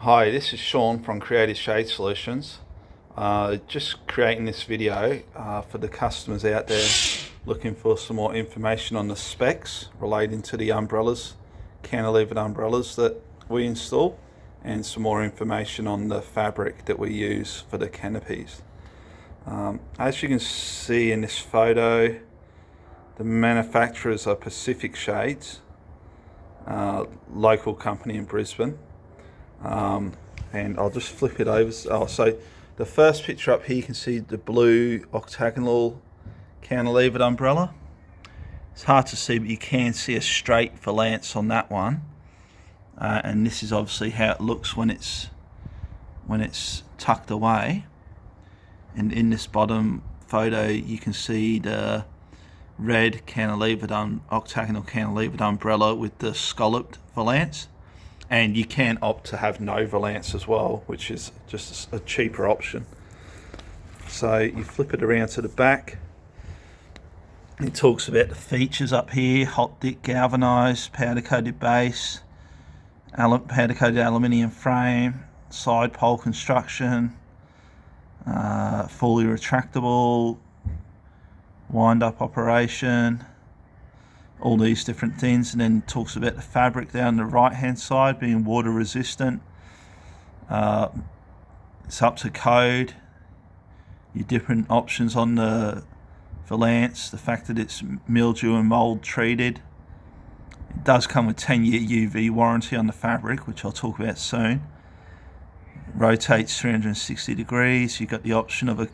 Hi, this is Sean from Creative Shade Solutions. Just creating this video for the customers out there looking for some more information on the specs relating to the umbrellas, cantilevered umbrellas that we install, and some more information on the fabric that we use for the canopies. As you can see in this photo, the manufacturers are Pacific Shades, local company in Brisbane. And I'll just flip it over. So the first picture up here, you can see the blue octagonal cantilevered umbrella. It's hard to see, but you can see a straight valance on that one. And this is obviously how it looks when it's tucked away. And in this bottom photo, you can see the red octagonal cantilevered umbrella with the scalloped valance. And you can opt to have no valance as well, which is just a cheaper option. So you flip it around to the back. It talks about the features up here: hot dip galvanized, powder coated base, powder coated aluminium frame, side pole construction, fully retractable, wind up operation, all these different things. And then talks about the fabric down the right hand side being water resistant. It's up to code, your different options on the valance, the fact that it's mildew and mold treated. It does come with 10-year UV warranty on the fabric, which I'll talk about soon. It rotates 360 degrees. You've got the option of a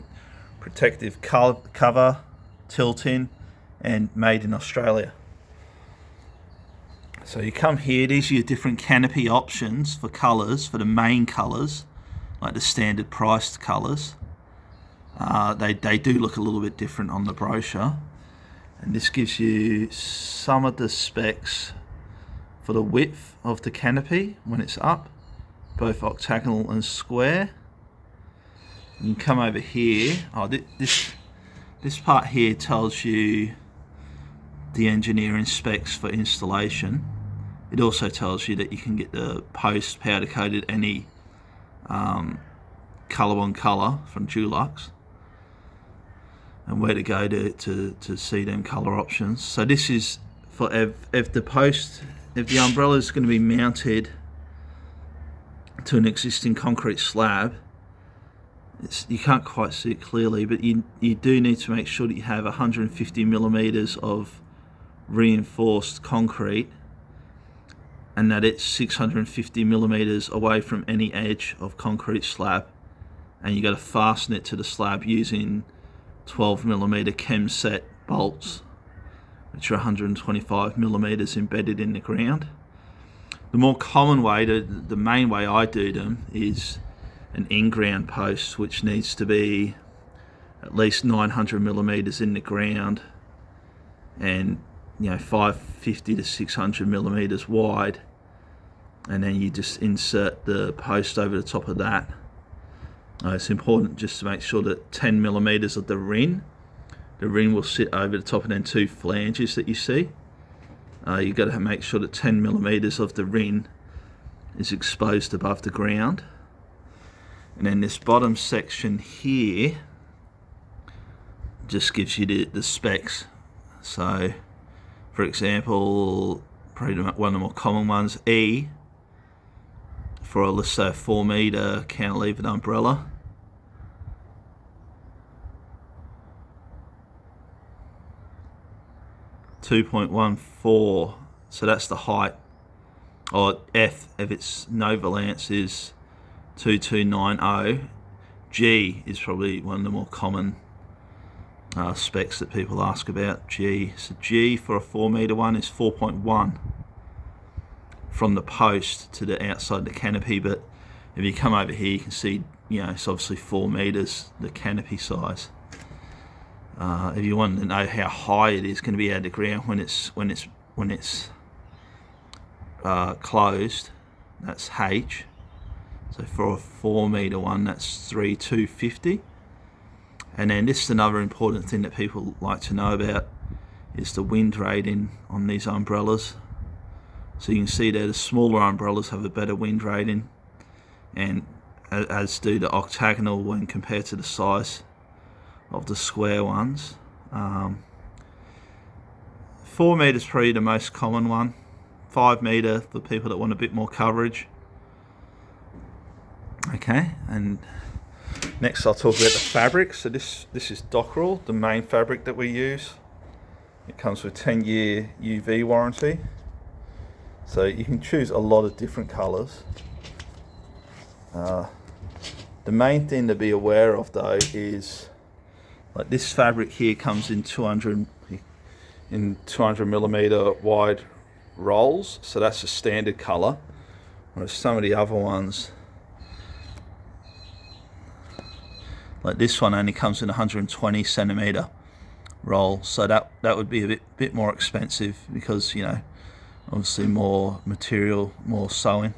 protective cover, tilt-in, and made in Australia. So you come here, these are your different canopy options for colours, for the main colours, like the standard priced colours. They do look a little bit different on the brochure. And this gives you some of the specs for the width of the canopy when it's up, both octagonal and square. You can come over here. This part here tells you the engineering specs for installation. It also tells you that you can get the post powder coated any colour on colour from Dulux, and where to go to see them colour options. So this is for if the umbrella is going to be mounted to an existing concrete slab. You can't quite see it clearly, but you do need to make sure that you have 150 millimeters of reinforced concrete, and that it's 650 millimeters away from any edge of concrete slab, and you got to fasten it to the slab using 12 millimeter chem set bolts, which are 125 millimeters embedded in the ground. The more common way, the main way I do them, is an in-ground post, which needs to be at least 900 millimeters in the ground, and 550 to 600 millimeters wide, and then you just insert the post over the top of that. It's important just to make sure that 10 millimeters of the ring will sit over the top, and then two flanges that you see. You've got to make sure that 10 millimeters of the ring is exposed above the ground. And then this bottom section here just gives you the specs. So, for example, probably one of the more common ones, E, for let's say a 4 meter cantilevered umbrella. .14, so that's the height. Or F, if it's no valance, is 2290. G is probably one of the more common specs that people ask about. G, so G for a 4 meter one is 4.1 from the post to the outside the canopy. But if you come over here, you can see, it's obviously 4 meters, the canopy size. If you want to know how high it is going to be out of the ground when it's closed, that's H. So for a 4 meter one, that's 3,250. And then this is another important thing that people like to know about, is the wind rating on these umbrellas. So you can see there the smaller umbrellas have a better wind rating, and as do the octagonal when compared to the size of the square ones. 4 metre is probably the most common one. 5 metre for people that want a bit more coverage. Okay, and next I'll talk about the fabric. So this is Dockerel, the main fabric that we use. It comes with 10-year UV warranty. So you can choose a lot of different colours. The main thing to be aware of though is, like, this fabric here comes in 200 millimeter wide rolls, so that's a standard colour. Whereas some of the other ones, like this one, only comes in 120 centimeter roll, so that would be a bit more expensive because, you know, obviously more material, more sewing.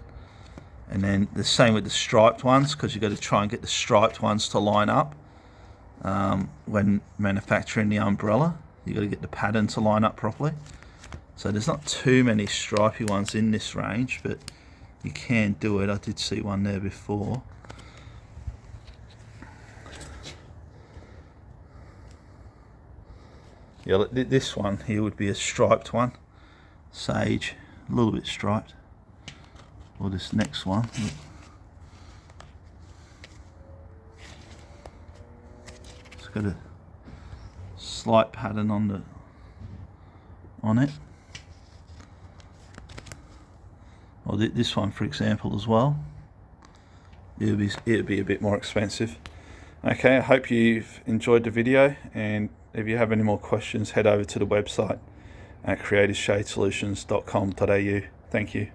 And then the same with the striped ones, because you've got to try and get the striped ones to line up when manufacturing the umbrella. You've got to get the pattern to line up properly. So there's not too many stripy ones in this range, but you can do it. I did see one there before. Yeah, this one here would be a striped one. Sage, a little bit striped. Or this next one. It's got a slight pattern on it. Or this one, for example, as well. It'd be a bit more expensive. Okay, I hope you've enjoyed the video, and if you have any more questions, head over to the website at creativeshadesolutions.com.au. Thank you.